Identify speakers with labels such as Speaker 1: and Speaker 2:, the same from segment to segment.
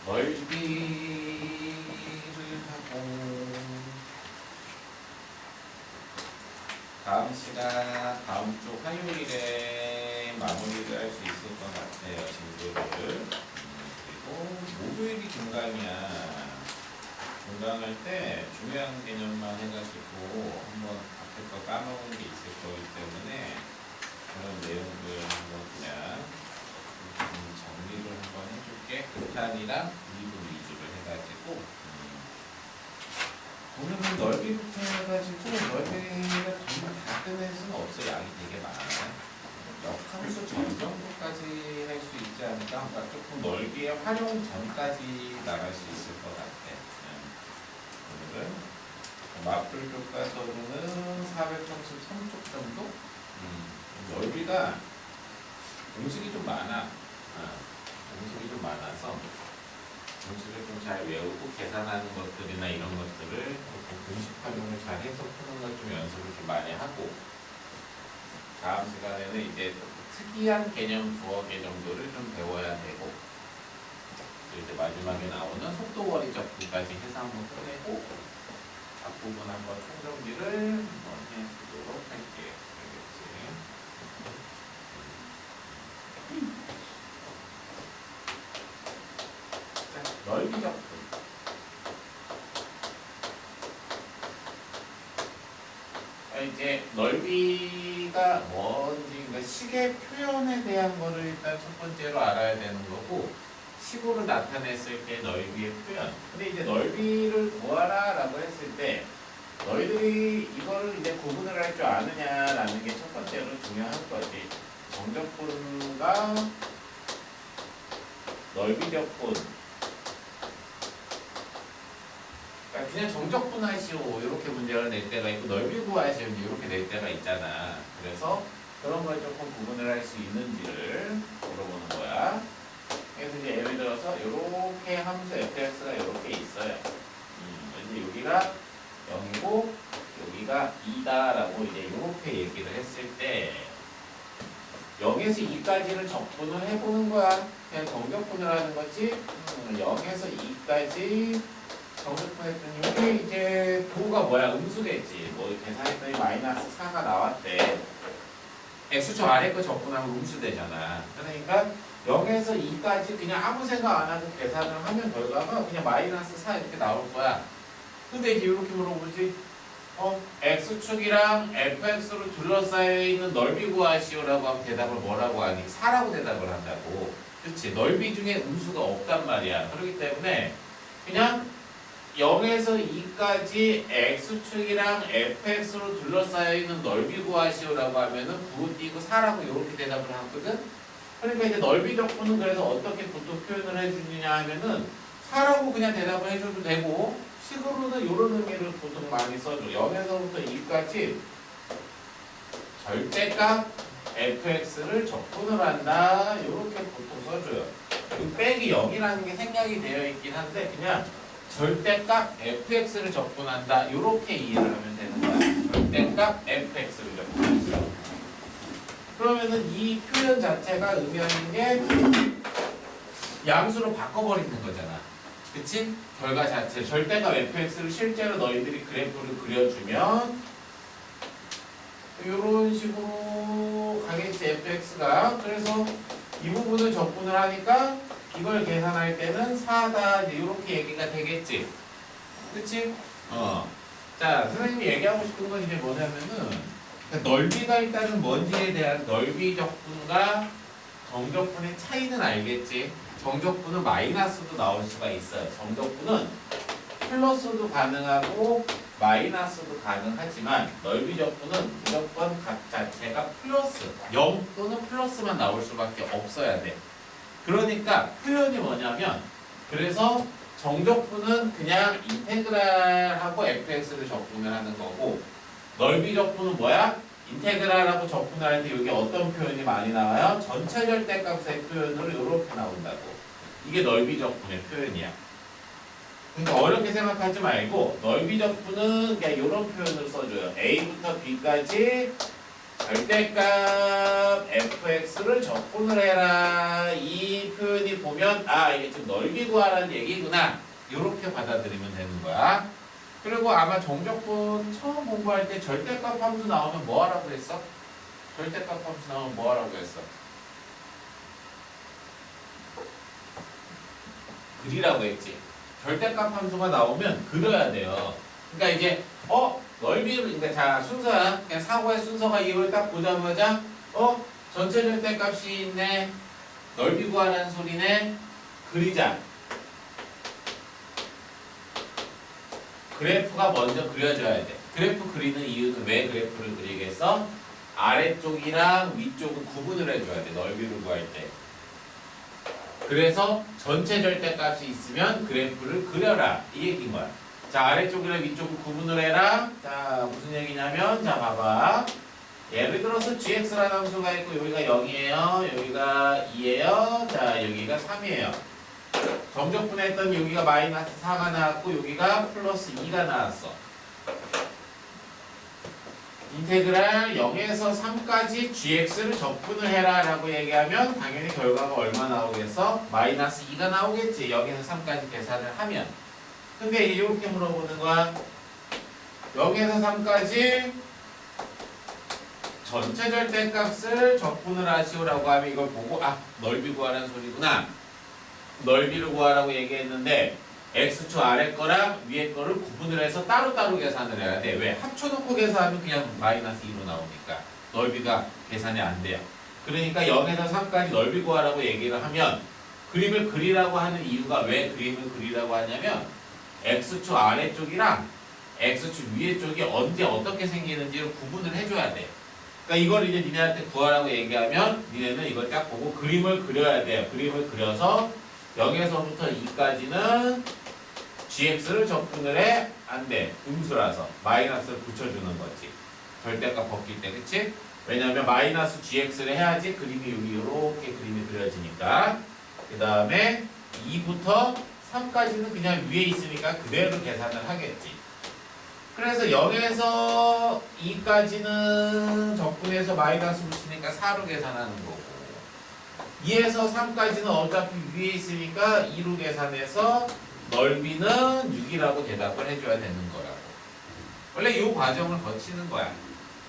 Speaker 1: 넓이를 하고 다음 시간 다음 주 화요일에 마무리를 할 수 있을 것 같아요. 진도를. 그리고 목요일이 중강이야. 중강할 때 중요한 개념만 해가지고 한번 앞에 거 까먹은 게 있을 거기 때문에 그런 내용들 한번 그냥 정리를 한번 해줄게. 극한이랑 미분 위주를 해가지고 오늘은 넓이부터 해가지고 넓이가 전부 다 끝낼 수는 없어. 양이 되게 많아요. 역함수 전 정도까지 할 수 있지 않을까? 그러니까 조금 넓이의 활용 전까지 나갈 수 있을 것 같아. 오늘은 마플 교과서로는 433쪽 정도? 넓이가 공식이 좀 많아. 공식이 좀 많아서 공식을 좀 잘 외우고 계산하는 것들이나 이런 것들을 공식 활용을 잘 해서 푸는 걸 좀 연습을 좀 많이 하고 다음 시간에는 이제 특이한 개념, 주어 개념들을 좀 배워야 되고 이제 마지막에 나오는 속도거리 적분까지 해서 한번 꺼내고 앞부분 한번 총정리를 한번 해보도록 할게요. 알겠지? 자, 넓이 적분. 이제 넓이가 뭔지, 그러니까 식의 표현에 대한 거를 일단 첫 번째로 알아야 되는 거고, 식으로 나타냈을 때 넓이의 표현. 근데 이제 넓이를 구하라 라고 했을 때, 너희들이 이거를 이제 구분을 할 줄 아느냐라는 게 첫 번째로 중요한 거지. 정적분과 넓이적분. 그냥 정적분 하시오 이렇게 문제를 낼 때가 있고 넓이 구하시오 이렇게 낼 때가 있잖아. 그래서 그런 걸 조금 구분을 할 수 있는지를 물어보는 거야. 그래서 이제 예를 들어서 이렇게 함수 fx가 이렇게 있어요. 이제 여기가 0이고 여기가 2다라고 이제 이렇게 얘기를 했을 때 0에서 2까지를 적분을 해보는 거야. 그냥 정적분을 하는 거지. 0에서 2까지 정적분 했더니 이게 이제 도가 뭐야? 음수겠지. 뭐 계산했더니 마이너스 4가 나왔대. x축 아래 거 적분하면 음수되잖아. 그러니까 0에서 2까지 그냥 아무 생각 안 하고 계산을 하면 결과가 그냥 마이너스 4 이렇게 나올 거야. 근데 이제 이렇게 물어보지. x축이랑 fx로 둘러싸여 있는 넓이 구하시오라고 하면 대답을 뭐라고 하니? 4라고 대답을 한다고. 그렇지? 넓이 중에 음수가 없단 말이야. 그렇기 때문에 그냥 0에서 2까지 x축이랑 fx로 둘러싸여 있는 넓이 구하시오라고 하면은 9 띄고 4라고 이렇게 대답을 하거든. 그러니까 이제 넓이 적분은 그래서 어떻게 보통 표현을 해주느냐 하면은 4라고 그냥 대답을 해줘도 되고 식으로는 이런 의미를 보통 많이 써줘. 0에서부터 2까지 절대값 fx를 적분을 한다. 이렇게 보통 써줘요. 그 빼기 0이라는 게 생략이 되어 있긴 한데 그냥 절대값 fx를 적분한다. 이렇게 이해를 하면 되는 거야. 절대값 fx를 적분한다. 그러면은 이 표현 자체가 의미하는 게 양수로 바꿔버리는 거잖아. 그치? 결과 자체. 절대값 fx를 실제로 너희들이 그래프를 그려주면 이런 식으로 가겠지, fx가. 그래서 이 부분을 적분을 하니까 이걸 계산할 때는 4다 이렇게 얘기가 되겠지. 그치? 자, 선생님이 얘기하고 싶은 건 이제 뭐냐면은 넓이가 일단은 뭔지에 대한 넓이 적분과 정적분의 차이는 알겠지? 정적분은 마이너스도 나올 수가 있어요. 정적분은 플러스도 가능하고 마이너스도 가능하지만 넓이 적분은 무조건 값 자체가 플러스 0 또는 플러스만 나올 수밖에 없어야 돼. 그러니까 표현이 뭐냐면 그래서 정적분은 그냥 인테그랄하고 fx를 적분을 하는 거고 넓이 적분은 뭐야? 인테그랄하고 적분을 하는데 여기 어떤 표현이 많이 나와요? 전체 절대값의 표현으로 이렇게 나온다고. 이게 넓이 적분의 표현이야. 그러니까 어렵게 생각하지 말고 넓이 적분은 그냥 이런 표현을 써줘요. A부터 B까지 절대값 fx를 적분을 해라. 이 표현이 보면 아 이게 좀 넓이 구하라는 얘기구나. 이렇게 받아들이면 되는 거야. 그리고 아마 정적분 처음 공부할 때 절대값 함수 나오면 뭐 하라고 했어? 절대값 함수 나오면 뭐 하라고 했어? 그리라고 했지. 절대값 함수가 나오면 그려야 돼요. 그러니까 이제 넓이를 그러니까 자 순서야. 그냥 사고의 순서가 이걸 딱 보자마자 전체 절대값이 있네. 넓이 구하라는 소리네. 그리자. 그래프가 먼저 그려져야 돼. 그래프 그리는 이유는 왜 그래프를 그리겠어? 아래쪽이랑 위쪽은 구분을 해줘야 돼. 넓이를 구할 때. 그래서 전체 절대값이 있으면 그래프를 그려라. 이 얘기인 거야. 자, 아래쪽이랑 위쪽을 구분을 해라. 자, 무슨 얘기냐면, 자, 봐봐. 예를 들어서 gx라는 함수가 있고, 여기가 0이에요. 여기가 2예요. 자, 여기가 3이에요. 정적분했던 여기가 마이너스 4가 나왔고, 여기가 플러스 2가 나왔어. 인테그랄 0에서 3까지 gx를 적분을 해라 라고 얘기하면 당연히 결과가 얼마 나오겠어? 마이너스 2가 나오겠지. 0에서 3까지 계산을 하면. 근데 이렇게 물어보는 거야. 0에서 3까지 전체 절대값을 적분을 하시오라고 하면 이걸 보고 아 넓이 구하라는 소리구나. 넓이를 구하라고 얘기했는데 x축 아래 거랑 위에 거를 구분을 해서 따로따로 계산을 해야 돼. 왜? 합쳐놓고 계산하면 그냥 마이너스 2로 나오니까 넓이가 계산이 안 돼요. 그러니까 0에서 3까지 넓이 구하라고 얘기를 하면 그림을 그리라고 하는 이유가 왜 그림을 그리라고 하냐면 x축 아래쪽이랑 x축 위에 쪽이 언제 어떻게 생기는지를 구분을 해줘야 돼. 그러니까 이걸 이제 니네한테 구하라고 얘기하면 니네는 이걸 딱 보고 그림을 그려야 돼요. 그림을 그려서 0에서부터 2까지는 gx를 적분을 해? 안 돼. 음수라서 마이너스를 붙여주는 거지. 절대값 벗길 때, 그치? 왜냐면 마이너스 gx를 해야지 그림이 여기 이렇게 그림이 그려지니까. 그 다음에 2부터 3까지는 그냥 위에 있으니까 그대로 계산을 하겠지. 그래서 0에서 2까지는 적분해서 마이너스 붙이니까 4로 계산하는 거고 2에서 3까지는 어차피 위에 있으니까 2로 계산해서 넓이는 6이라고 대답을 해줘야 되는 거라고. 원래 이 과정을 거치는 거야.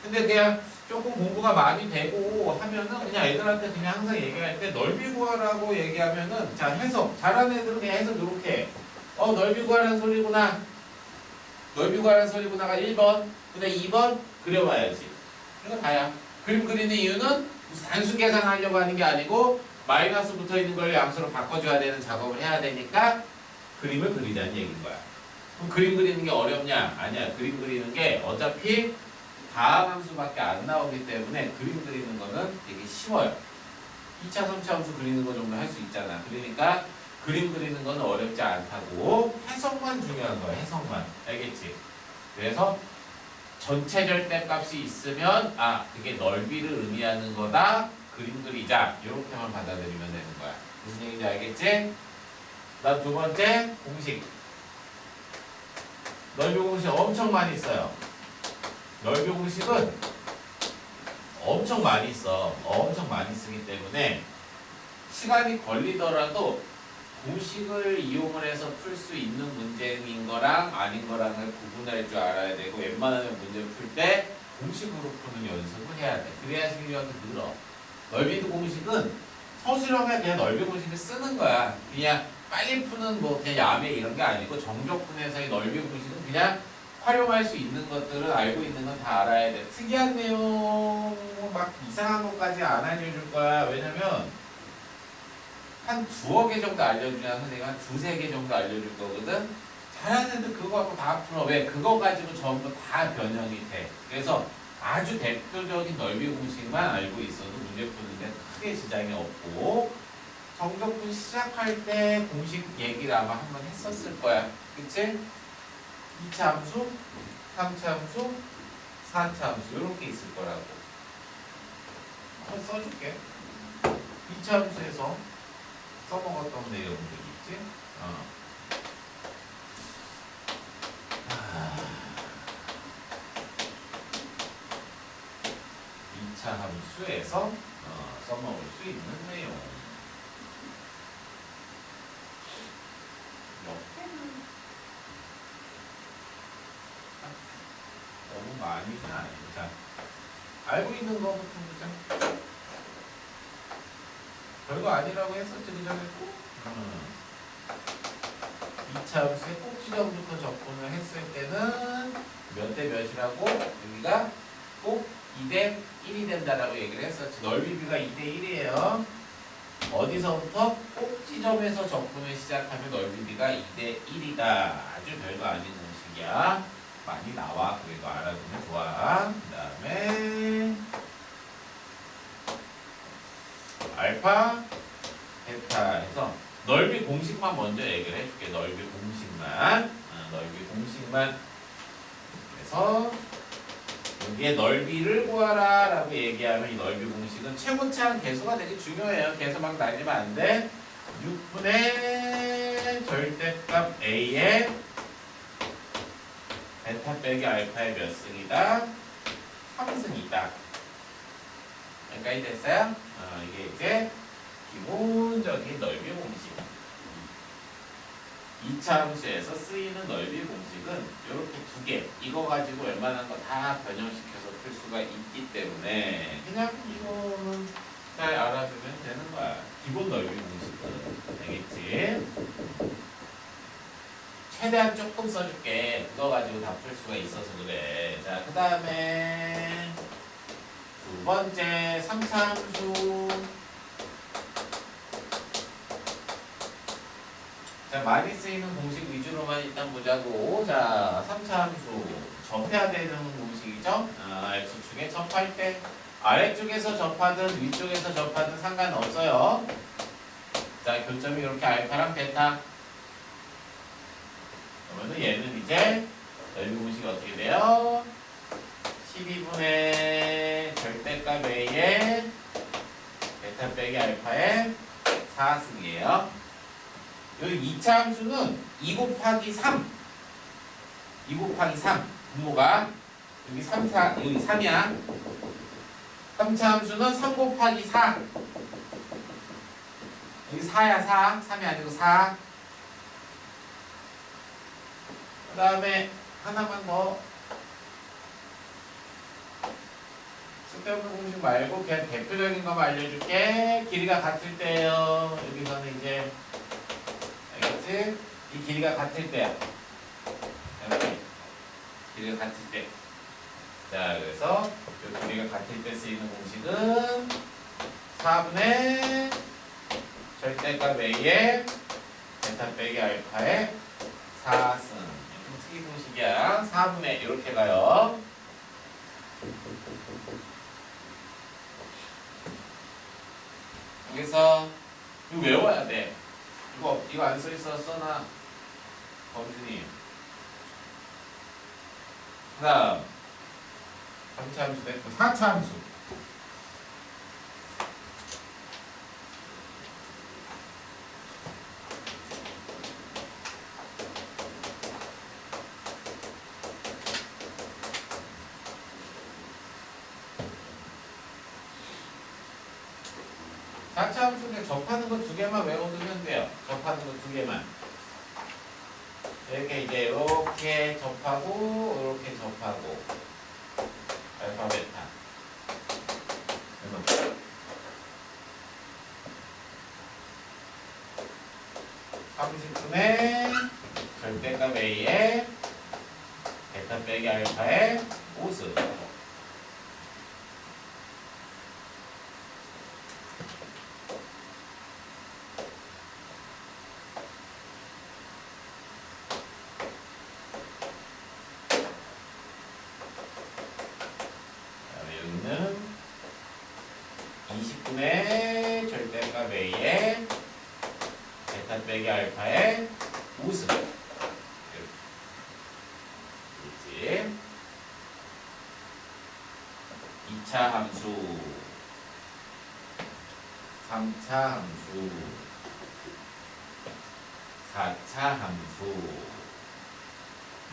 Speaker 1: 근데 그냥 조금 공부가 많이 되고 하면은 그냥 애들한테 그냥 항상 얘기할 때 넓이 구하라고 얘기하면은 자 해석 잘하는 애들은 그냥 해석 이렇게 해. 넓이 구하라는 소리구나. 넓이 구하라는 소리구나가 1번. 근데 2번 그려봐야지. 이거 다야. 그림 그리는 이유는 단순 계산하려고 하는 게 아니고 마이너스 붙어 있는 걸 양수로 바꿔줘야 되는 작업을 해야 되니까 그림을 그리자는 얘기인 거야. 그럼 그림 그리는 게 어렵냐? 아니야. 그림 그리는 게 어차피 다항 함수밖에 안 나오기 때문에 그림 그리는 거는 되게 쉬워요. 2차, 3차 함수 그리는 거 정도 할 수 있잖아. 그러니까 그림 그리는 건 어렵지 않다고 해석만 중요한 거야. 해석만. 알겠지? 그래서 전체 절대값이 있으면 아 그게 넓이를 의미하는 거다. 그림 그리자. 이렇게만 받아들이면 되는 거야. 무슨 얘기인지 알겠지? 다음 두 번째 공식. 넓이 공식 엄청 많이 써요. 넓이 공식은 엄청 많이 써. 엄청 많이 쓰기 때문에 시간이 걸리더라도 공식을 이용을 해서 풀 수 있는 문제인 거랑 아닌 거랑을 구분할 줄 알아야 되고 웬만하면 문제를 풀 때 공식으로 푸는 연습을 해야 돼. 그래야 실력이 늘어. 넓이 공식은 서술형에 그냥 넓이 공식을 쓰는 거야. 그냥 빨리 푸는 뭐 그냥 야매 이런 게 아니고 정적분에서의 넓이 공식은 그냥 활용할 수 있는 것들은 알고 있는 건 다 알아야 돼. 특이한 내용 막 이상한 것까지 안 알려줄 거야. 왜냐면 한 2개 정도 알려주냐 선생님 한 2-3개 정도 알려줄 거거든. 잘하는 애들 그거 갖고 다 풀어. 왜? 그거 가지고 전부 다 변형이 돼. 그래서 아주 대표적인 넓이 공식만 알고 있어도 문제 푸는 데 크게 지장이 없고 정적분 시작할 때 공식 얘기를 아마 한번 했었을 거야. 그치? 2차 함수, 3차 함수, 4차 함수 이렇게 있을 거라고. 한번 써줄게. 2차 함수에서 써먹었던 내용들이 있지? 2차 2차 함수에서 써먹을 수 있는 내용. 이렇게는 너무 많이는 아니고. 자, 알고 있는 거부터 보자. 별거 아니라고 했었지, 그 전에 꼭. 2차 함수의 꼭 지점부터 접근을 했을 때는 몇 대 몇이라고? 여기가 꼭 2대 1이 된다라고 얘기를 했었지. 넓이비가 2대 1이에요. 어디서부터? 꼭 지점에서 접근을 시작하면 넓이비가 2대 1이다. 아주 별거 아닌 공식이야. 많이 나와. 그래도 알아두면 좋아. 그 다음에 알파, 베타 해서 넓이 공식만 먼저 얘기를 해줄게. 넓이 공식만. 넓이 공식만. 그래서 여기에 넓이를 구하라 라고 얘기하면 이 넓이 공식은 최고차항 개수가 되게 중요해요. 개수 막 날리면 안 돼. 6분의 절대값 A의 베타 빼기 알파의 몇 승이다? 3승이다. 여기까지 됐어요? 이게 이제 기본적인 넓이 공식. 2차 함수에서 쓰이는 넓이 공식은 이렇게 두 개. 이거 가지고 웬만한 거 다 변형시켜서 풀 수가 있기 때문에 그냥 이거는 잘 알아두면 되는 거야. 기본 넓이 공식은. 되겠지? 최대한 조금 써줄게. 그거 가지고 다 풀 수가 있어서 그래. 자, 그 다음에 두 번째 3차 함수. 자, 많이 쓰이는 공식 위주로만 일단 보자고. 자, 3차 함수. 접해야 되는 공식이죠? X축에 접할 때 아래쪽에서 접하든 위쪽에서 접하든 상관없어요. 자, 교점이 이렇게 알파랑 베타. 그러면 얘는 이제 넓이 공식이 어떻게 돼요? 12분의 절대값 A의 베타 빼기 알파의 4승이에요. 여기 2차 함수는 2 곱하기 3. 2 곱하기 3. 분모가 여기 3, 4, 여기 3이야. 3차 함수는 3 곱하기 4. 여기 4야, 4. 3이 아니고 4. 그 다음에 하나만 더. 쓸데없는 공식 말고 그냥 대표적인 거만 알려줄게. 길이가 같을 때예요. 여기서는 이제 알겠지? 이 길이가 같을 때야. 이렇게 길이가 같을 때. 자, 그래서 이 길이가 같을 때 쓰이는 공식은 4분의 절대값 A의 베타 빼기 알파의 4승. 좀 특이 공식이야. 4분의 이렇게 가요. 여기서 이거 외워야 돼. 이거 안 써있어 나 범준이. 그 다음 3차 함수 됐고 4차 함수. 자차 함수인데 접하는 거 두 개만 외워두면 돼요. 접하는 거 두 개만. 이렇게 이제 이렇게 접하고 이렇게 접하고 알파 베타. 30분의 절대값 A의 베타 빼기 알파의 5승. 여기는 20분의 절대값 A의 베타 빼기 알파의 5승. 그렇지. 2차 함수, 3차 함수, 4차 함수.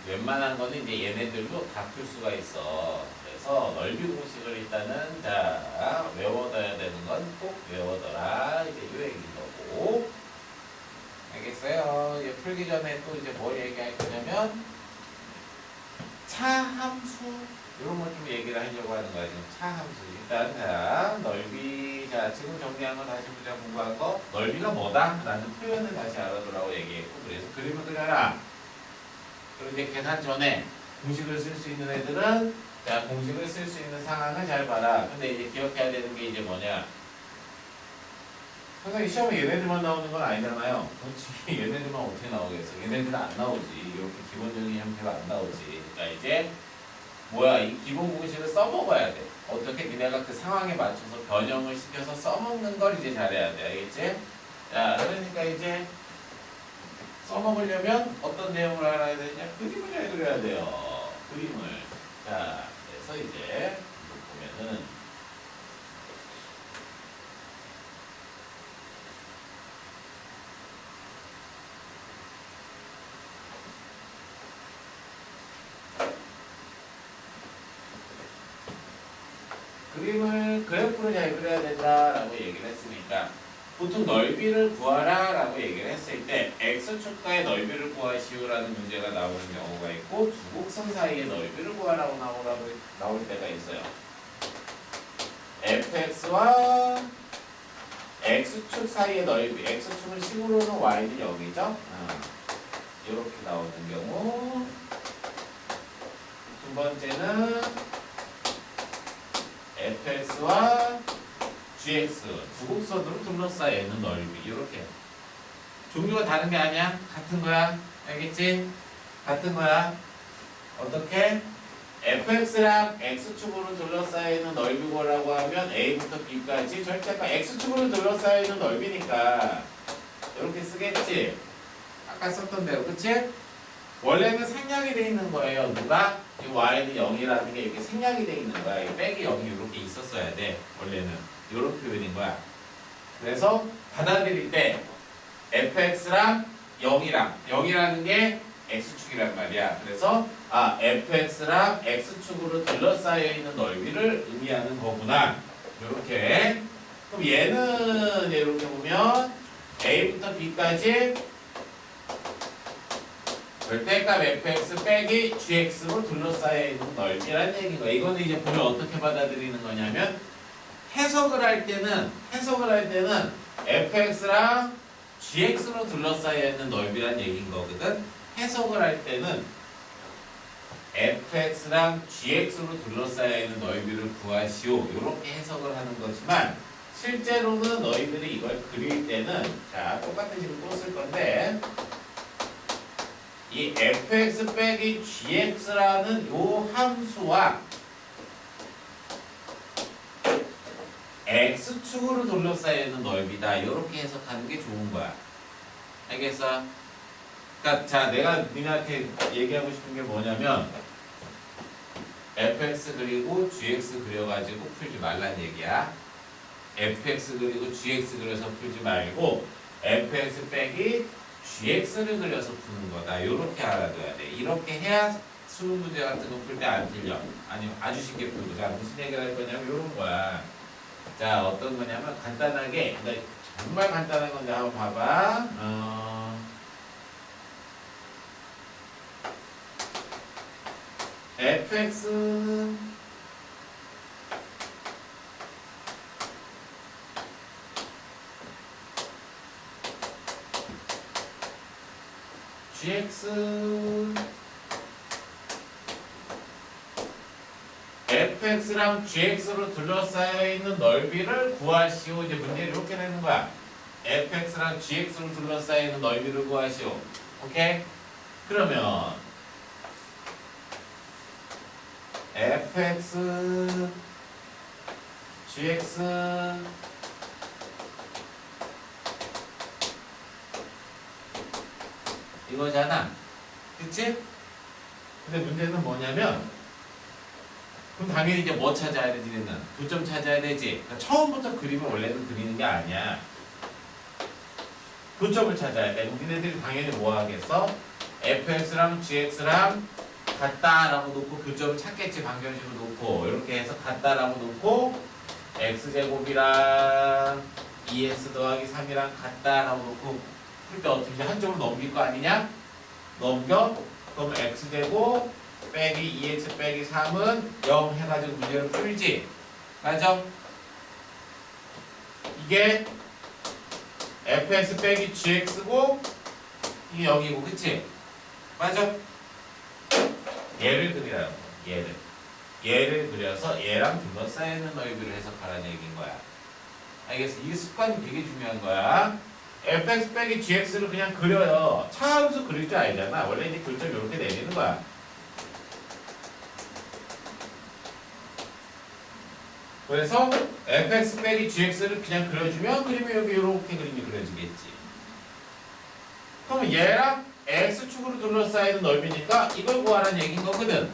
Speaker 1: 웬만한 거는 이제 얘네들도 다 풀 수가 있어. 그래서 넓이 공식을 일단은 자 외워둬야 되는 건 꼭 외워둬라. 이제 이 얘기인 거고. 알겠어요? 이제 풀기 전에 또 이제 뭘 얘기할 거냐면 차함수 이런 걸 좀 얘기를 하려고 하는 거야. 지금 차함수. 일단 자 넓이 자 지금 정리한 거 다시 보자. 공부한 거 넓이가 뭐다? 라는 표현을 다시 알아두라고 얘기했고 그래서 그림을 그려라. 그리고 이제 계산 전에 공식을 쓸 수 있는 애들은 자 공식을 쓸 수 있는 상황을 잘 봐라. 근데 이제 기억해야 되는 게 이제 뭐냐? 선생님 시험에 얘네들만 나오는 건 아니잖아요. 솔직히 얘네들만 어떻게 나오겠어? 얘네들은 안 나오지. 이렇게 기본적인 형태가 안 나오지. 그러니까 이제 뭐야 이 기본 공식을 써먹어야 돼. 어떻게 니네가 그 상황에 맞춰서 변형을 시켜서 써먹는 걸 이제 잘해야 돼. 알겠지? 자 그러니까 이제 써먹으려면 어떤 내용을 알아야 되냐? 그림을 잘 그려야 돼요. 그림을. 자 그래서 이제 보면은 그림을 그래프를 잘 그려야 된다라고 얘기를 했으니까 보통 넓이를 구하라 라고 얘기를 했을 때 x축과의 넓이를 구하시오라는 문제가 나오는 경우가 있고 두 곡선 사이의 넓이를 구하라고 나올 때가 있어요. fx와 x축 사이의 넓이 x축은 식으로는 y는 0이죠. 이렇게 나오는 경우 두 번째는 fx와 gx 두 곡선으로 둘러싸여 있는 넓이 이렇게 종류가 다른 게 아니야? 같은 거야. 알겠지? 같은 거야. 어떻게? fx랑 x축으로 둘러싸여 있는 넓이 구하라고 하면 a부터 b까지 절대가 x축으로 둘러싸여 있는 넓이니까 이렇게 쓰겠지? 아까 썼던 대로 그치? 원래는 생략이 돼 있는 거예요. 누가? 이 y는 0이라는 게 이렇게 생략이 돼 있는 거야. 이 빼기 0이 이렇게 있었어야 돼. 원래는. 이런 표현인 거야. 그래서 받아들일 때 fx랑 0이라는 게 x축이란 말이야. 그래서 fx랑 x축으로 둘러싸여 있는 넓이를 의미하는 거구나. 이렇게. 그럼 얘는 이렇게 보면 a부터 b까지 절대값 fx 빼기 gx로 둘러싸여 있는 넓이라는 얘기인 거야. 이거는 이제 보면 어떻게 받아들이는 거냐면 해석을 할 때는 fx랑 gx로 둘러싸여 있는 넓이라는 얘기인 거거든. 해석을 할 때는 fx랑 gx로 둘러싸여 있는 넓이를 구하시오. 이렇게 해석을 하는 거지만 실제로는 너희들이 이걸 그릴 때는 자 똑같은 식으로 또 쓸 건데 이 fx 빼기 gx라는 요 함수와 x축으로 둘러싸여 있는 넓이다. 이렇게 해석하는 게 좋은 거야. 알겠어? 그러니까 자 내가 니네한테 얘기하고 싶은 게 뭐냐면 fx 그리고 gx 그려가지고 풀지 말란 얘기야. fx 그리고 gx 그려서 풀지 말고 fx 빼기 gx를 그려서 푸는 거다. 이렇게 알아둬야 돼. 이렇게 해야 수능 문제 같은 거 풀 때 안 틀려. 아니면 아주 쉽게 풀고. 자 무슨 얘기를 할 거냐면 이런 거야. 자 어떤 거냐면 간단하게 근데 정말 간단한 건데 한번 봐봐. fx gx fx랑 gx로 둘러싸여 있는 넓이를 구하시오. 이제 문제를 이렇게 내는 거야. fx랑 gx로 둘러싸여 있는 넓이를 구하시오. 오케이? 그러면 fx gx 이거잖아. 그치? 근데 문제는 뭐냐면 그럼 당연히 이제 뭐 찾아야 되지? 얘는 교점 찾아야 되지. 그러니까 처음부터 그림을 원래는 그리는 게 아니야. 교점을 찾아야 돼. 우리네들이 당연히 뭐 하겠어? fx랑 gx랑 같다라고 놓고 교점을 찾겠지. 방정식으로 놓고 이렇게 해서 같다라고 놓고 x제곱이랑 2x 더하기 3이랑 같다라고 놓고 풀 때 어떻게 한쪽으로 넘길 거 아니냐? 넘겨. 그럼 x제곱 빼기 2x 빼기 3은 0 해가지고 문제를 풀지. 맞아? 이게 fx 빼기 gx고 이게 0이고 그치? 맞아? 얘를 그리라고. 얘를 그려서 얘랑 둘러싸이는 넓이를 해석하라는 얘기인 거야. 알겠어? 이 습관이 되게 중요한 거야. fx 빼기 gx를 그냥 그려요. 차함수 그릴 줄 알잖아. 원래 이제 교점 이렇게 내리는 거야. 그래서 fx 빼기 gx를 그냥 그려주면 그림이 여기 이렇게 그림이 그려지겠지. 그러면 얘랑 x축으로 둘러싸이는 넓이니까 이걸 구하라는 얘기인 거거든.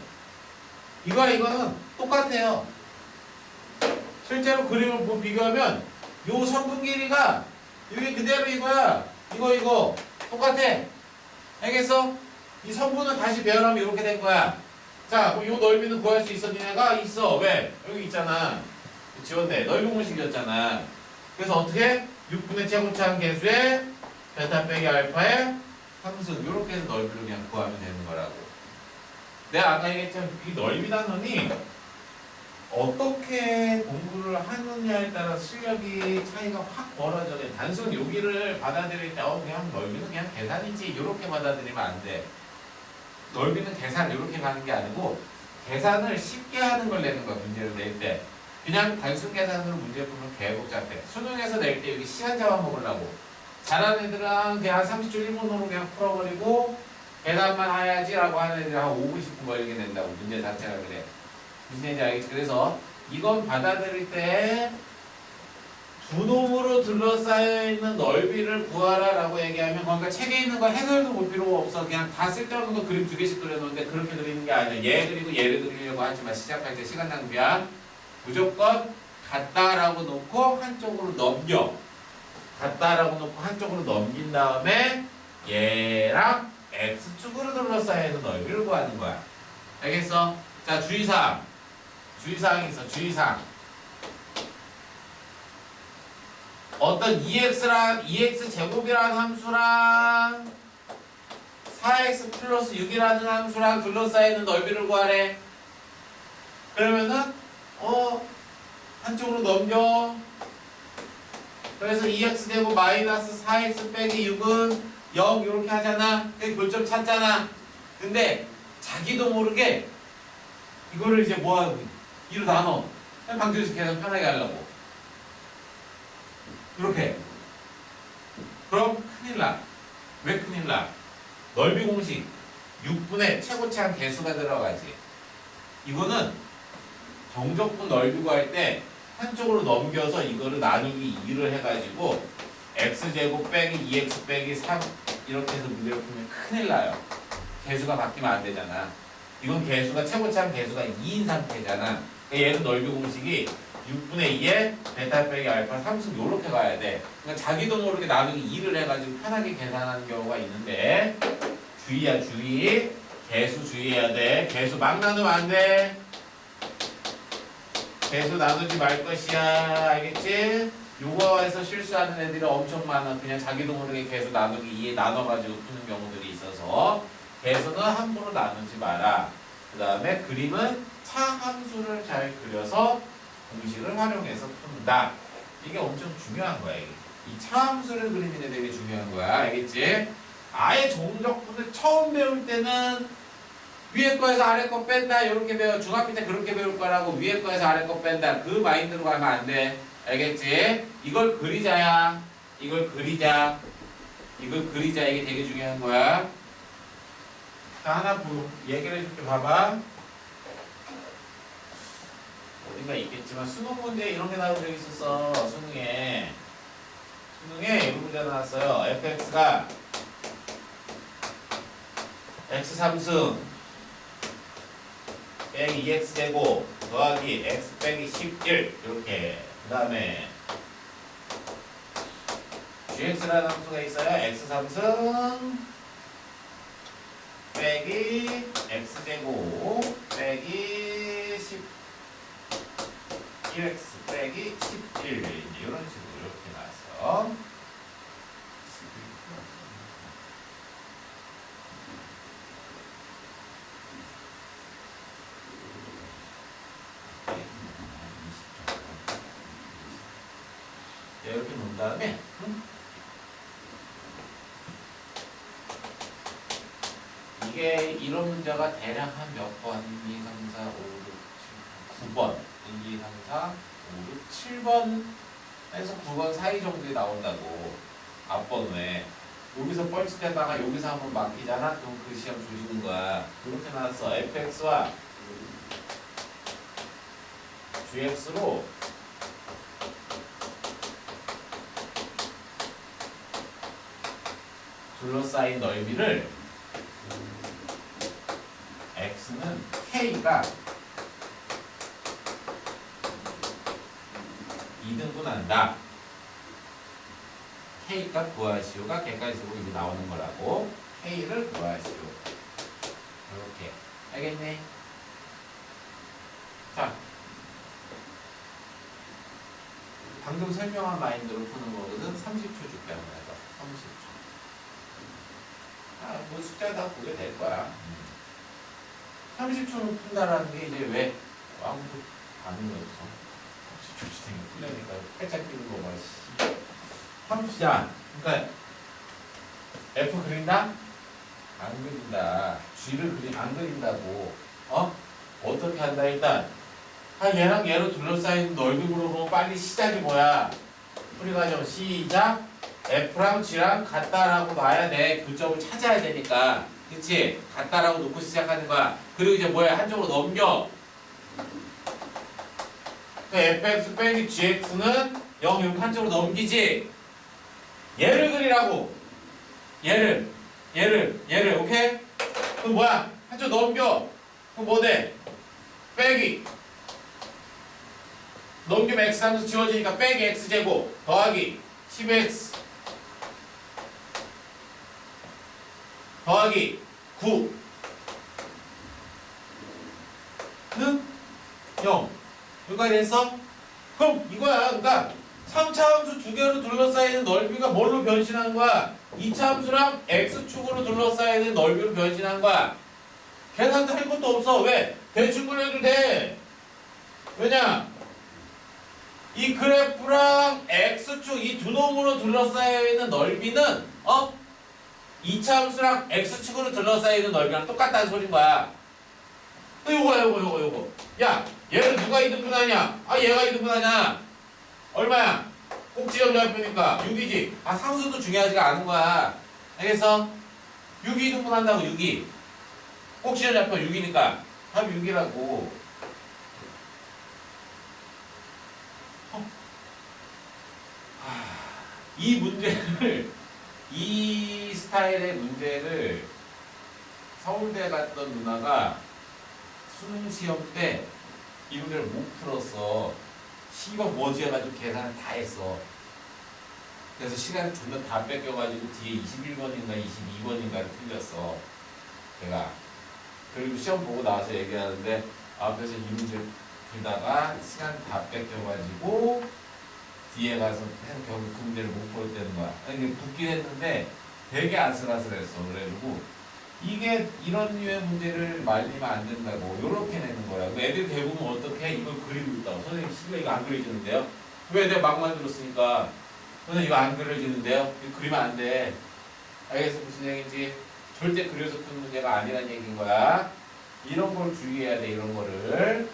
Speaker 1: 이거는 똑같아요. 실제로 그림을 비교하면 요 선분 길이가 이게 그대로 이거야. 이거 똑같아. 알겠어? 이 선분은 다시 배열하면 이렇게 된 거야. 자, 그럼 요 넓이는 구할 수 있어? 니네가 있어. 왜? 여기 있잖아. 지웠네. 넓이 공식이었잖아. 그래서 어떻게? 6분의 최고차항 계수에 베타 빼기 알파에 함수 이렇게 해서 넓이를 그냥 구하면 되는 거라고. 내가 아까 얘기했지만 이 넓이 단원이 어떻게 공부를 하느냐에 따라 실력이 차이가 확 벌어져. 단순 여기를 받아들일 때 그냥 넓이는 그냥 계산이지 이렇게 받아들이면 안 돼. 넓이는 계산 이렇게 가는 게 아니고 계산을 쉽게 하는 걸 내는 거야. 문제를 낼 때. 그냥 단순 계산으로 문제 풀면 개 복잡해. 수능에서 낼 때 여기 시간 잡아먹으려고. 잘하는 애들은 그냥 30초 1분으로 그냥 풀어버리고 계산만 해야지라고 하는 애들은 한 5분 10분 걸리게 낸다고. 문제 자체가 그래. 무슨 얘기인지 알겠지? 그래서 이건 받아들일 때 두 놈으로 둘러싸여 있는 넓이를 구하라 라고 얘기하면 그러니까 책에 있는 거 해설도 볼 필요가 없어. 그냥 다 쓸데없는 거 그림 2개씩 그려놓는데 그렇게 그리는 게 아니야. 얘 그리고 얘를 그리려고 하지만 시작할 때 시간 낭비야. 무조건 같다라고 놓고 한쪽으로 넘겨. 같다라고 놓고 한쪽으로 넘긴 다음에 얘랑 x축으로 둘러싸여 있는 넓이를 구하는 거야. 알겠어? 자, 주의사항이 있어. 주의사항. 어떤 2x 제곱이라는 함수랑 4x 플러스 6이라는 함수랑 둘러싸이는 넓이를 구하래. 그러면은 한쪽으로 넘겨. 그래서 2x 제곱 마이너스 4x 빼기 6은 0 이렇게 하잖아. 그 교점 찾잖아. 근데 자기도 모르게 이거를 이제 뭐하고 2로 나눠. 그냥 방정식 계산 편하게 하려고. 이렇게. 그럼 큰일 나. 왜 큰일 나? 넓이 공식 6분의 최고차항 개수가 들어가지. 이거는 정적분 넓이 구할 때 한쪽으로 넘겨서 이거를 나누기 2를 해가지고 x제곱 빼기 2x 빼기 3 이렇게 해서 문제를 풀면 큰일 나요. 개수가 바뀌면 안 되잖아. 이건 개수가 최고차항 개수가 2인 상태잖아. 그러니까 얘는 넓이 공식이 6분의 2에 베타 빼기 알파 3승 요렇게 가야 돼. 그러니까 자기도 모르게 나누기 2를 해가지고 편하게 계산하는 경우가 있는데 주의야 주의. 개수 주의해야 돼. 개수 막 나누면 안 돼. 개수 나누지 말 것이야. 알겠지? 요거에서 실수하는 애들이 엄청 많아. 그냥 자기도 모르게 개수 나누기 2에 나눠가지고 푸는 경우들이 있어서 개수는 함부로 나누지 마라. 그 다음에 그림은 차함수를 잘 그려서 공식을 활용해서 푼다. 이게 엄청 중요한 거야. 이게. 이 차함수를 그리는 게 되게 중요한 거야. 알겠지? 아예 종적분을 처음 배울 때는 위에 거에서 아래 거 뺀다 이렇게 배워. 중학교 때 그렇게 배울 거라고. 위에 거에서 아래 거 뺀다 그 마인드로 가면 안 돼. 알겠지? 이걸 그리자야. 이걸 그리자. 이게 되게 중요한 거야. 자, 하나 얘기를 해줄게. 봐봐. 어딘가 있겠지만 수능 문제 이런 게 나온 적이 있었어. 수능에 이런 문제 나왔어요. fx가 x 3승 빼기 2x제곱 더하기 x 빼기 11 이렇게. 그 다음에 gx라는 함수가 있어요. x 3승 빼기 x제곱 빼기 1x 빼기 11 이런 식으로 이렇게 나와서 이렇게 놓은 다음에 이게 이런 문제가 대략 한 몇 번? 1, 2, 3, 4, 5, 6, 7, 9번 1, 2, 3, 4, 5, 6, 7번에서 9번 사이 정도에 나온다고 앞번호에 여기서 뻘짓하다가 여기서 한번 막히잖아? 그럼 그 시험 조지는 거야. 그렇게 나왔어. fx와 gx로 둘러싸인 넓이를 x는 k가 2등분한다. k값 구하시오가 객관식으로 이제 나오는 거라고. k를 구하시오. 이렇게 알겠니? 자, 방금 설명한 마인드로 푸는 거거든. 30초 줄게 한번 해봐. 30초. 아, 뭐 숫자 다 보게 될 거야. 30초는 푼다라는 게 이제 왜 아무도 반응이 없어. 30초 되면 풀려니까 살짝 끼는 거 봐. 30자. 그러니까 F 그린다? 안 그린다. G를 안 그린다고. 어떻게 한다 일단. 얘랑 얘로 둘러싸인 넓이 물어보면 빨리 시작이 뭐야? 우리가 좀 시작. F랑 G랑 같다라고 놔야 돼. 교점을 찾아야 되니까. 그치? 같다라고 놓고 시작하는 거야. 그리고 이제 뭐야? 한쪽으로 넘겨. 그러니까 fx 빼기 gx는 0 이렇게 한쪽으로 넘기지. 얘를 그리라고. 얘를. 오케이? 그럼 뭐야? 한쪽 넘겨. 그럼 뭐 돼? 빼기. 넘기면 x 함수 지워지니까 빼기 x제곱 더하기 10x 더하기 9는 0. 여기까지 됐어? 그럼 이거야. 그러니까 3차 함수 두 개로 둘러싸이는 넓이가 뭘로 변신한 거야? 2차 함수랑 x축으로 둘러싸이는 넓이로 변신한 거야. 계산도 할 것도 없어. 왜? 대충 그려도 돼. 왜냐? 이 그래프랑 x축 이 두 놈으로 둘러싸여 있는 넓이는 2차 함수랑 x축으로 둘러싸이는 넓이랑 똑같다는 소린 거야. 요거. 야, 얘를 누가 2등분하냐? 얘가 2등분하잖아. 얼마야? 꼭지점 좌표니까 6이지. 상수도 중요하지가 않은 거야. 알겠어? 6이 2등분한다고 6이. 꼭지점 좌표 6이니까 답이 6이라고. 이 문제를 이 스타일의 문제를 서울대 갔던 누나가 수능 시험 때 이 문제를 못 풀었어. 시범 뭐지 해가지고 계산을 다 했어. 그래서 시간을 존나 다 뺏겨가지고 뒤에 21번인가 22번인가를 틀렸어. 내가. 그리고 시험 보고 나와서 얘기하는데 앞에서 이 문제를 풀다가 시간 다 뺏겨가지고 뒤에 가서 결국 그 문제를 못 풀었다는 거야. 이게 붙긴 했는데 되게 아슬아슬했어. 그래가지고 이게 이런 류의 문제를 말리면 안 된다고 요렇게 내는 거야. 애들 대부분 어떻게 이걸 그리고 있다고. 선생님 씨발 이거 안 그려지는데요? 왜 내가 막 만들었으니까 선생님 이거 안 그려지는데요? 이거 그리면 안 돼. 알겠어? 무슨 얘기인지. 절대 그려서 푸는 문제가 아니란 얘기인 거야. 이런 걸 주의해야 돼. 이런 거를.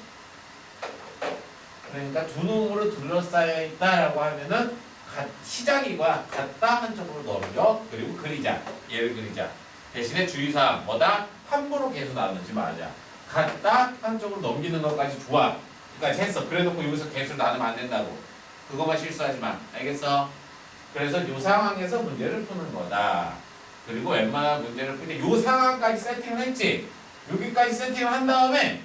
Speaker 1: 그러니까 두 놈으로 둘러싸여 있다라고 하면은 시작이고야. 같다 한쪽으로 넘겨. 그리고 그리자. 얘를 그리자. 대신에 주의사항 뭐다? 함부로 계속 나누지 말자. 같다 한쪽으로 넘기는 것까지 좋아. 그러니까 했어. 그래놓고 여기서 개수를 나누면 안 된다고. 그것만 실수하지 마. 알겠어? 그래서 이 상황에서 문제를 푸는 거다. 그리고 웬만한 문제를 풀 때 이 상황까지 세팅을 했지. 여기까지 세팅을 한 다음에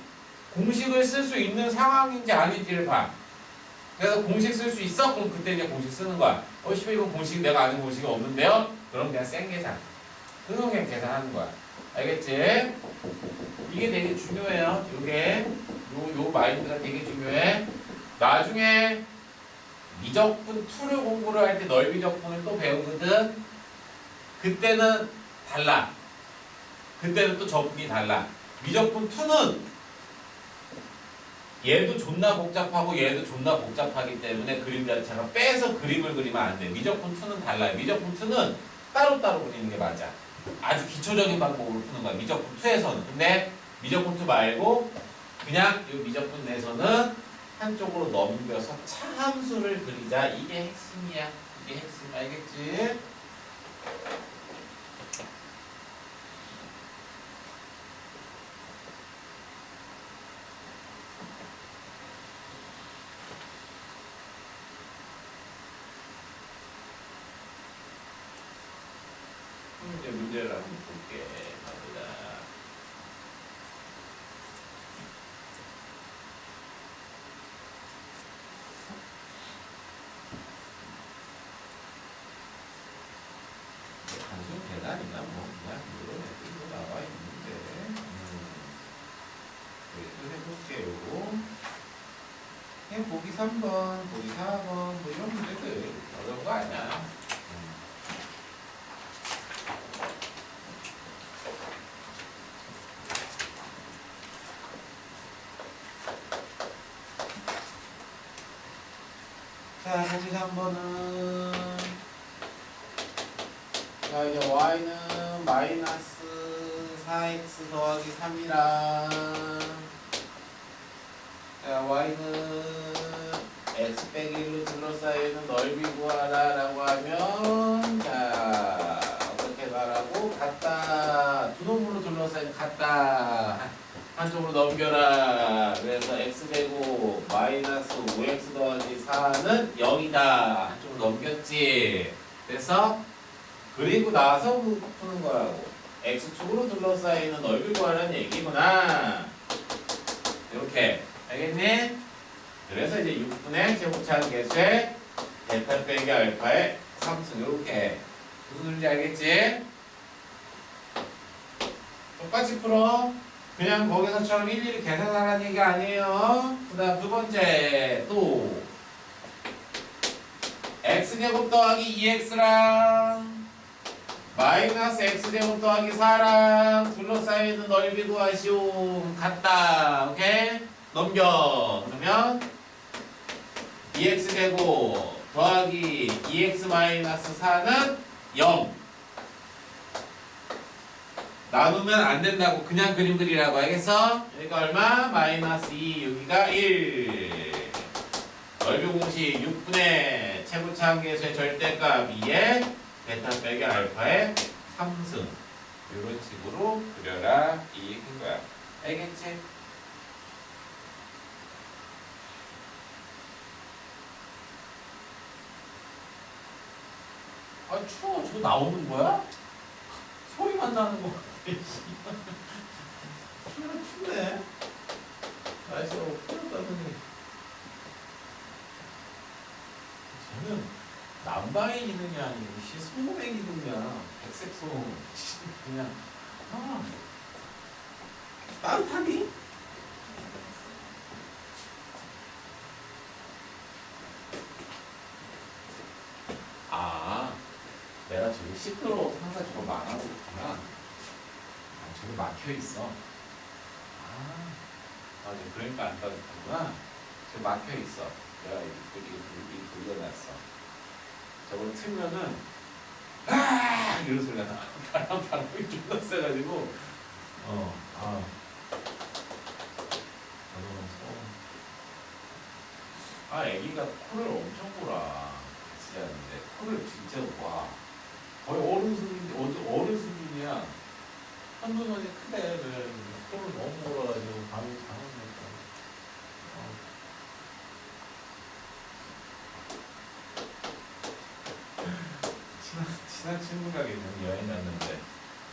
Speaker 1: 공식을 쓸 수 있는 상황인지 아닌지를 봐. 그래서 공식 쓸 수 있어? 그럼 그때 이제 공식 쓰는 거야. 씨발 이거 공식 내가 아는 공식이 없는데요? 그럼 그냥 센 계산. 그거 그냥 계산하는 거야. 알겠지? 이게 되게 중요해요. 요 마인드가 되게 중요해. 나중에 미적분 2를 공부를 할 때 넓이적분을 또 배우거든. 그때는 달라. 그때는 또 적분이 달라. 미적분 2는 얘도 존나 복잡하고 얘도 존나 복잡하기 때문에 그림 자체가 빼서 그림을 그리면 안 돼. 미적분 2는 달라요. 미적분 2는 따로따로 그리는 게 맞아. 아주 기초적인 방법으로 푸는 거야. 미적분 2에서는. 근데 미적분 2 말고 그냥 이 미적분 내에서는 한쪽으로 넘겨서 차함수를 그리자. 이게 핵심이야. 이게 핵심. 알겠지? 이제 문제를 한번 볼게. 가보자. 단순 계산이나 뭐 그냥 이런 애들도 나와 있는데 그래도 해볼게요. 그냥 보기 3번, 보기 4번 뭐 이런 문제들 어려운 거 아니야. 자, 보기 3번은 자, 이제 y는 마이너스 4x 더하기 3이랑 자, y는 x 빼기 1로 둘러싸이는 넓이 구하라 라고 하면 자, 어떻게 말하고 같다. 두 놈으로 둘러싸이는 같다. 한쪽으로 넘겨라. 그래서 x제곱 마이너스 5x 더하기 4는 0이다. 한쪽으로 넘겼지. 그래서 그리고 나서 푸는 거라고. x축으로 둘러싸이는 넓이 구하라는 얘기구나. 이렇게. 알겠니? 그래서 이제 6분의 제곱차항 개수의 베타 빼기 알파의 3승. 이렇게. 무슨 소리인지 알겠지? 똑같이 풀어. 그냥 거기서처럼 일일이 계산하라는 얘기 아니에요. 그 다음 두 번째 또 x제곱 더하기 2x랑 마이너스 x제곱 더하기 4랑 둘러싸이는 넓이 구하시오. 같다. 오케이? 넘겨. 그러면 2x제곱 더하기 2x 마이너스 4는 0. 나누면 안 된다고 그냥 그림 그리라고 알겠어? 여기가 얼마? 마이너스 2, 여기가 1. 넓이 공식 6분의 최고차항 계수의 절대값 2에 베타 빼기 알파의 3승. 이런 식으로 그려라. 이 얘기인 거야. 알겠지? 아 추워. 저거 나오는 거야? 소리만 나는 거 같아. 춥네. 날씨가 풀렸다더니. 쟤는 난방의 기능이 아니고 소음의 기능이야. 백색 소음. 그냥 따뜻하니? 내가 저기 시끄러워서 항상 저거 말하고 있구나. 저기 막혀있어. 맞아. 그러니까 안 따뜻하구나. 저기 막혀있어. 내가 이거 돌려놨어. 저걸 틀면은 이런 소리가 나. 바람이 존나 세가지고 애기가 코를 엄청 골아. 같이 자는데 코를 진짜 와. 거의 어른 수준이야. 한두 번이 크대. 그래. 코를 너무 몰아가지고 밤에 잠을 못 자. 친한 친구가 계속 여행 갔는데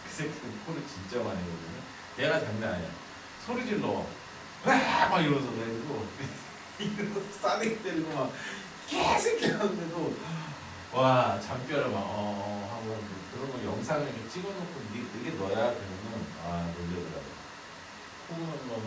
Speaker 1: 그 새끼는 코를 진짜 많이 거거든요. 내가 장난 아니야. 소리 질러. 막 이러면서 그래가지고 이러면서 싸대기 때리고 막 개새끼 하는데도 와 잠결을 막 하고 그런 그런 거 영상을 이렇게 찍어놓고 이게 너야 그러면 놀려더라고. 포근한 거는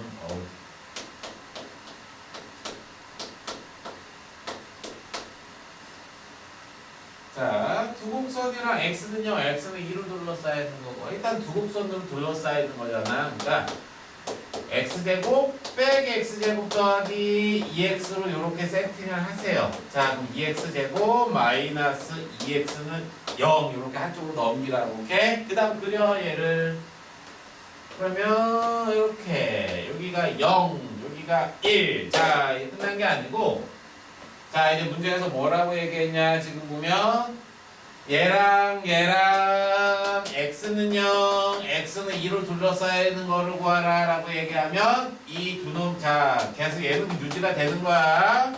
Speaker 1: 자, 두 곡선이랑 x는요, x는 2로 둘러싸여 있는 거고, 일단 두 곡선으로 둘러싸여 있는 거잖아. 그러니까 x제곱 빼기 x제곱 더하기 2x로 이렇게 세팅을 하세요. 자, 그럼 2x제곱 마이너스 2x는 0 이렇게 한쪽으로 넘기라고. 오케이? 그 다음 그려 얘를. 그러면 이렇게 여기가 0 여기가 1. 자, 이게 끝난 게 아니고, 자, 이제 문제에서 뭐라고 얘기했냐 지금 보면 얘랑 x는 0 x는 2로 둘러싸여 있는 거를 구하라 라고 얘기하면 이 두 놈, 자 계속 얘는 유지가 되는 거야.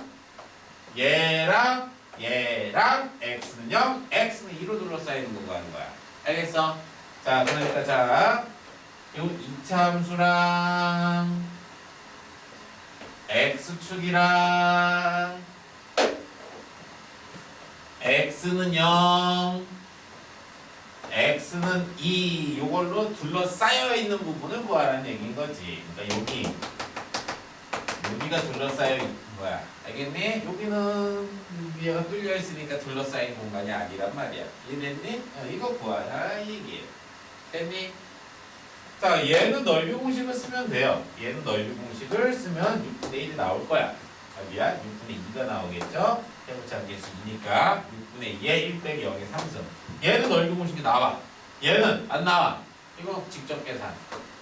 Speaker 1: 얘랑 x는 0 x는 2로 둘러싸여 있는 거 구하는 거야. 알겠어? 자, 그러니까 자 요 이차함수랑 x축이랑 x는 0, x는 2 요걸로 둘러싸여 있는 부분을 구하라는 얘기인 거지. 그러니까 여기가 둘러싸여 있는 거야. 알겠니? 여기는 얘가 뚫려 있으니까 둘러싸인 공간이 아니란 말이야. 이해됐니? 이거 구하라 이 얘기야. 됐니? 자, 얘는 넓이 공식을 쓰면 돼요. 얘는 넓이 공식을 쓰면 6분의 1이 나올 거야. 미안, 6분의 2가 나오겠죠? 해보자기 수 2니까 6분의 2에 1 빼기 0의 3승. 얘는 넓이 공식이 나와. 얘는 안 나와. 이거 직접 계산.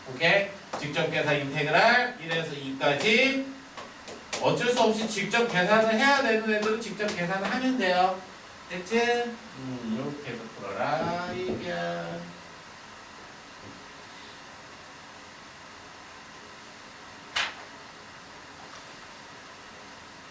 Speaker 1: 오케이? 직접 계산 인테그랄 1에서 2까지 어쩔 수 없이 직접 계산을 해야 되는 애들은 직접 계산을 하면 돼요. 됐지? 이렇게 해서 풀어라 이게.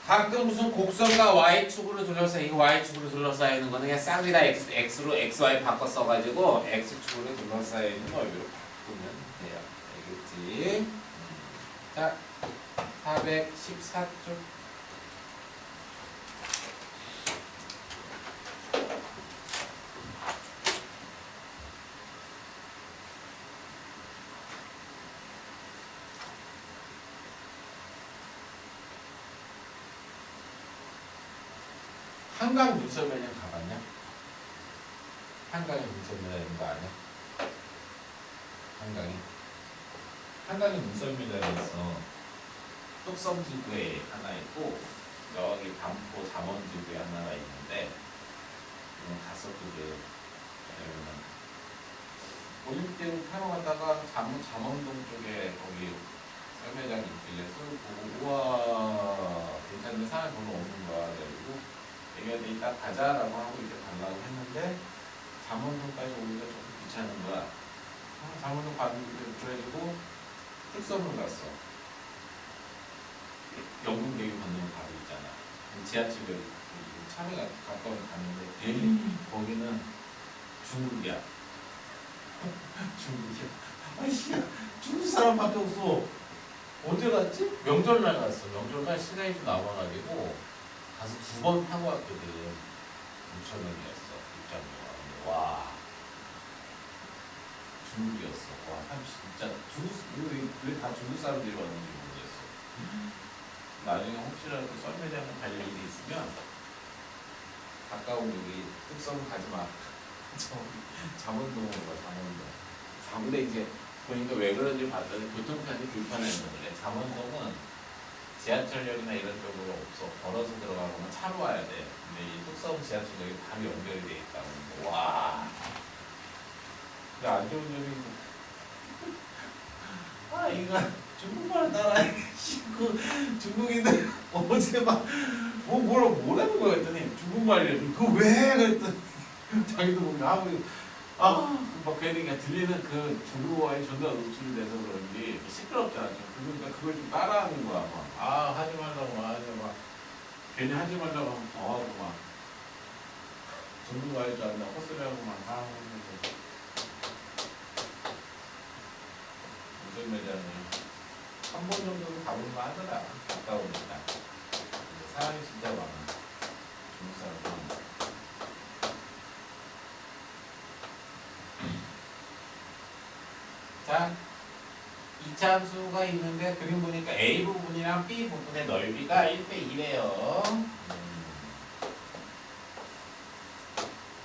Speaker 1: 가끔 무슨 곡선과 y축으로 둘러싸여, 이거 y축으로 둘러싸여 있는 거는 그냥 싹이다 x로 xy 바꿔 써가지고 x축으로 둘러싸여 있는 거 여기로 바꾸면 돼요. 알겠지? 자, 414쪽. 한강 눈썰매장 가봤냐? 한강에 눈썰매장 있는 거 아니야? 한강에 눈썰매장이 있어. 뚝섬지구에 하나 있고 여기 반포 잠원지구에 하나가 있는데 갔었거든. 올림픽을 타러 가다가 잠원동 쪽에 거기 썰매장이 있길래 술 보고 우와 괜찮은데 사람이 별로 없는 거야. 그래가지고 얘기한테 이따 가자라고 하고 이제 가려고 했는데 잠원동까지 오기가 조금 귀찮은 거야. 잠원동 갔는데 그래가지고 뚝섬을 갔어. 영동대교 건너면 바로 있잖아. 지하철에 차례가 가까운 갔는데 거기는 중국이야. 중국이야. 아이씨, 중국 사람밖에 없어. 언제 갔지? 명절날 갔어. 명절날 시간이 좀 남아가지고 가서 2번 타고 왔거든. 6,000원이었어. 입장료가. 와. 중국이었어. 와, 참 진짜 왜 다 중국 사람들이 왔는지 모르겠어. 나중에 혹시라도 썰매장을 갈 일이 있으면 가까운 여기 뚝섬 가지 마. 잠원동으로 가. 잠원동. 이제 보니까 왜 그런지 봤더니 교통편이 불편해서 그래. 잠원동은 지하철역이나 이런 쪽으로 없어. 걸어서 들어가거나 차로 와야 돼. 근데 이 뚝섬 지하철역이 바로 연결이 돼 있다고. 와. 근데 안 좋은 점이 이거 중국말 따라해. 그 중국인들 어제 뭐라는 거야 했더니 중국말이래. 그거 왜? 그랬더니 자기도 보면 막 괜히 그냥 들리는 그 중국어에 존나 노출돼서 그런지 시끄럽잖아. 그러니까 그걸 좀 따라하는 거야. 막 하지 말라고 괜히 하지 말라고 하면 더 하고 막 중국어 할 줄 안다 헛소리하고 막 무슨 매장이 한 번 정도는 가볼만 하더라. 가까우니까. 사람이 진짜 많아. 중국 사람 많아. 자, 이차 함수가 있는데 그림 보니까 A 부분이랑 B 부분의 넓이가 1대 2래요.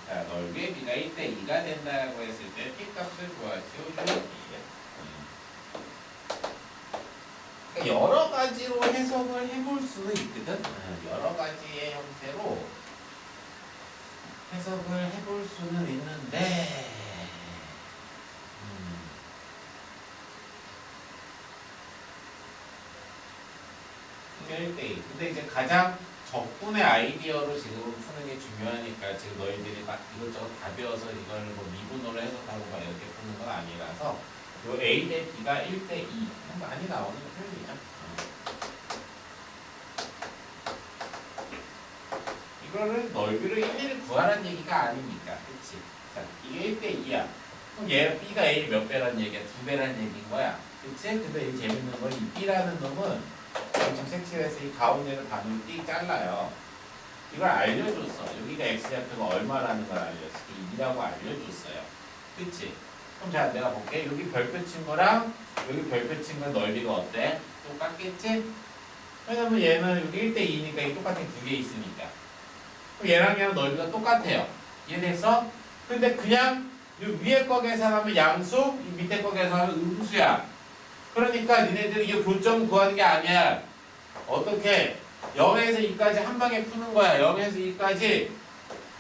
Speaker 1: 자, 넓이의 B가 1대 2가 된다고 했을 때 B 값을 구하시오. 그러니까 여러 가지로 해석을 해볼 수는 있거든. 여러 가지의 형태로 해석을 해볼 수는 있는데 이게 1대2. 근데 이제 가장 적분의 아이디어로 지금 푸는 게 중요하니까 지금 너희들이 막 이것저것 다 배워서 이걸 뭐 미분으로 해석하고 막 이렇게 푸는 건 아니라서 요 A 대 B가 1대 2 많이 나오는 표현이야. 이거를 넓이를 일일이 구하라는 얘기가 아닙니까? 그치? 자, 이게 1대 2야. 그럼 얘 B가 A 몇 배란 얘기야? 2배란 얘기인 거야. 그치? 근데 이 재밌는 건 이 B라는 놈은 지금 색칠해서 이 가운데를 반으로 띡 잘라요. 이걸 알려줬어. 여기가 X좌표가 얼마라는 걸 알려줬어. 2라고 알려줬어요. 그치? 그럼 자, 내가 볼게. 여기 별표 친 거랑 여기 별표 친 건 넓이가 어때? 똑같겠지? 왜냐면 얘는 여기 1대 2니까 이 똑같은 두 개 있으니까. 그럼 얘랑 얘랑 넓이가 똑같아요. 이해됐어? 근데 그냥 이 위에 거 계산하면 양수, 이 밑에 거 계산하면 음수야. 그러니까 니네들이 이 교점 구하는 게 아니야. 어떻게? 0에서 2까지 한 방에 푸는 거야. 0에서 2까지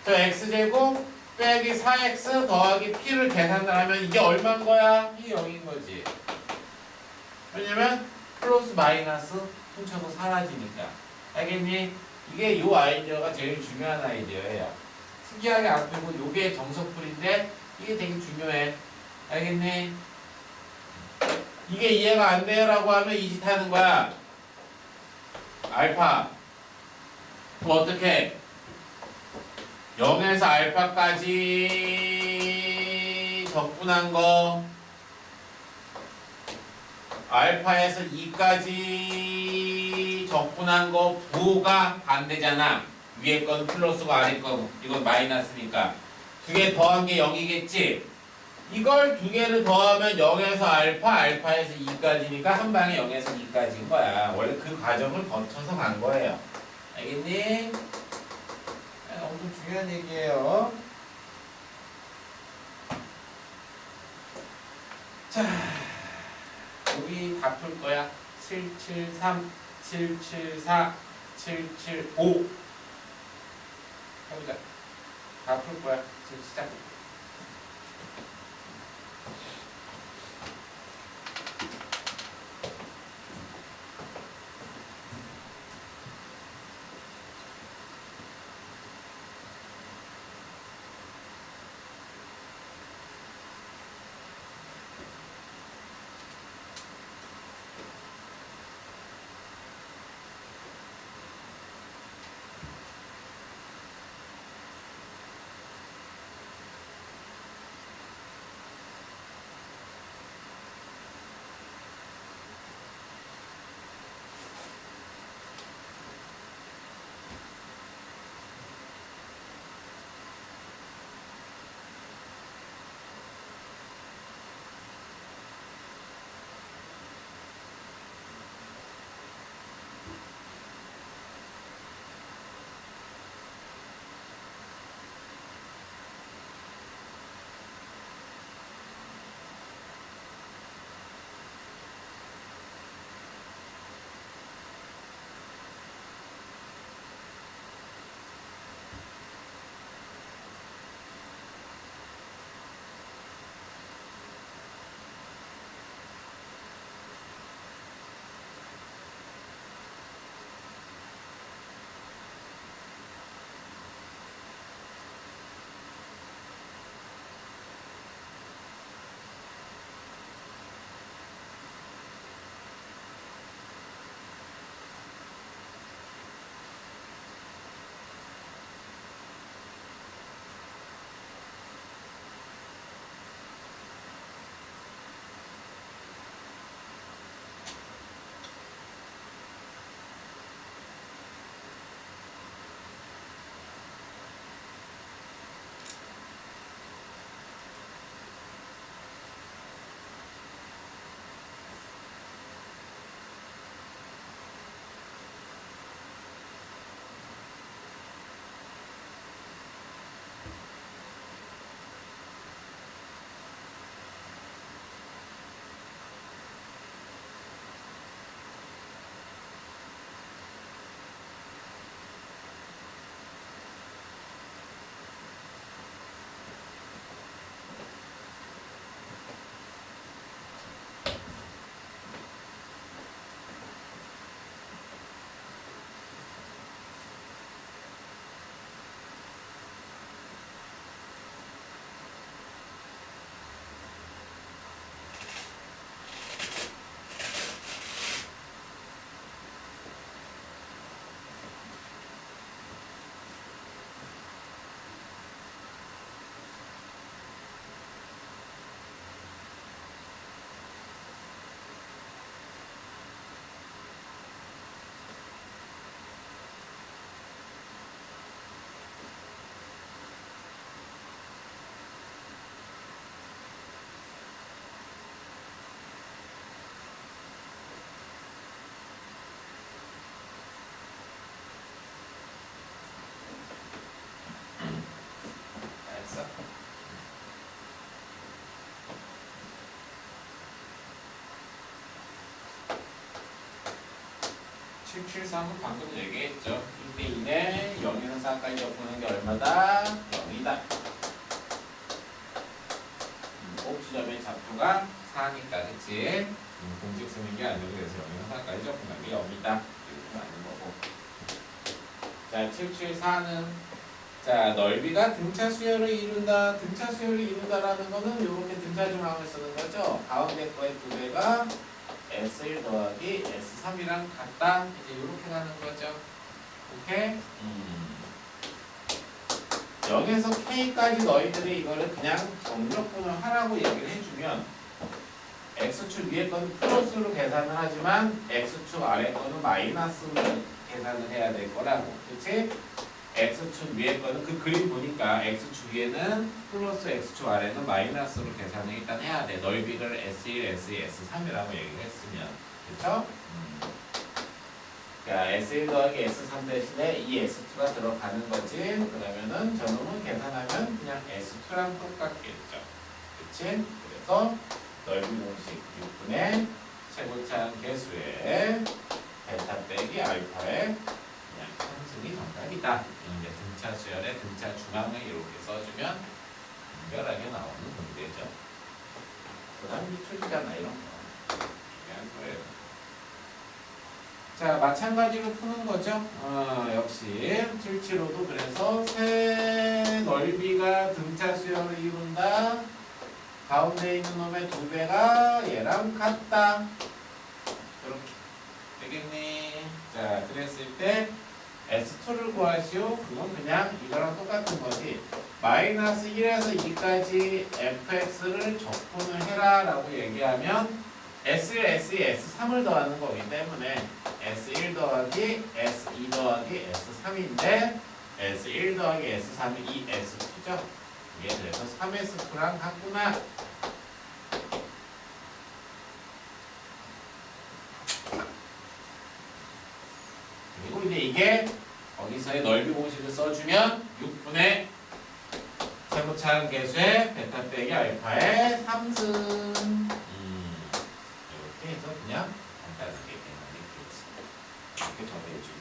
Speaker 1: 저 x제곱 빼기 4x 더하기 p를 계산을 하면 이게 얼마인 거야? 이게 0인 거지. 왜냐면 플러스 마이너스 퉁쳐서 사라지니까. 알겠니? 이게 요 아이디어가 제일 중요한 아이디어예요. 특이하게 안 풀고 요게 정석풀인데 이게 되게 중요해. 알겠니? 이게 이해가 안 돼요라고 하면 이 짓 하는 거야. 알파. 그럼 어떻게? 0에서 알파까지 적분한 거 알파에서 2까지 적분한 거 부호가 반대잖아. 위에 건 플러스고 아래 건 이건 마이너스니까 두 개 더한 게 0이겠지? 이걸 두 개를 더하면 0에서 알파, 알파에서 2까지니까 한 방에 0에서 2까지인 거야. 원래 그 과정을 거쳐서 간 거예요. 알겠니? 엄청 중요한 얘기예요. 자, 우리 다 풀 거야. 773, 774, 775 해보자. 다 풀 거야. 지금 시작. 773은 방금 얘기했죠. 1대 2에 0에서 4까지 적분한 게 얼마다? 0이다. 꼭지점의 좌표가 4니까 그치? 공식 쓰는 게 아니고 그래서 0에서 4까지 적분한 게 0이다. 이렇게 맞는 거고. 자, 774는 자, 넓이가 등차 수열을 이룬다. 등차 수열을 이룬다라는 거는 이렇게 등차 중앙을 쓰는 거죠. 가운데 거의 두 배가 S1 더하기 S3이랑 같다. 이제 이렇게 가는 거죠. 오케이? 0에서 K까지 너희들이 이거를 그냥 정적분을 하라고 얘기를 해주면 X축 위에 거는 플러스로 계산을 하지만 X축 아래 거는 마이너스로 계산을 해야 될 거라고. 그치? X축 위에 거는 그 그림 보니까 X축 위에는 플러스 X축 아래는 마이너스로 계산을 일단 해야 돼. 넓이를 S1, S2, S3이라고 얘기를 했으면. 그쵸? 그러니까 S1 더하기 S3 대신에 이 S2가 들어가는 거지. 그러면은 저놈은 계산하면 그냥 S2랑 똑같겠죠. 그치? 그래서 넓이 공식 6분의 최고차항 개수의 델타 빼기 알파의 그냥 상승이 정답이다. 이제 등차 수열의 등차 중앙을 이렇게 써주면 간결하게 나오는 문제죠. 그 다음 미출이잖아 이런 거. 중요한 거예요. 자, 마찬가지로 푸는 거죠. 역시 77호도 그래서 세 넓이가 등차 수열을 이룬다. 가운데 있는 놈의 두 배가 얘랑 같다. 이렇게 되겠네. 자, 그랬을 때 S2를 구하시오. 그건 그냥 이거랑 똑같은 거지. 마이너스 1에서 2까지 fx를 적분을 해라 라고 얘기하면 S1, S2, S3을 더하는 거기 때문에 S1 더하기 S2 더하기 S3인데 S1 더하기 S3이 이 S2죠. 이게 그래서 3S2랑 같구나. 그리고 이제 이게 거기서의 넓이 공식을 써주면 6분의 최고차항 개수의 베타 빼기 알파의 3승. 이렇게 해서 그냥 간단하게 계산했겠지. 이렇게 정리해주고.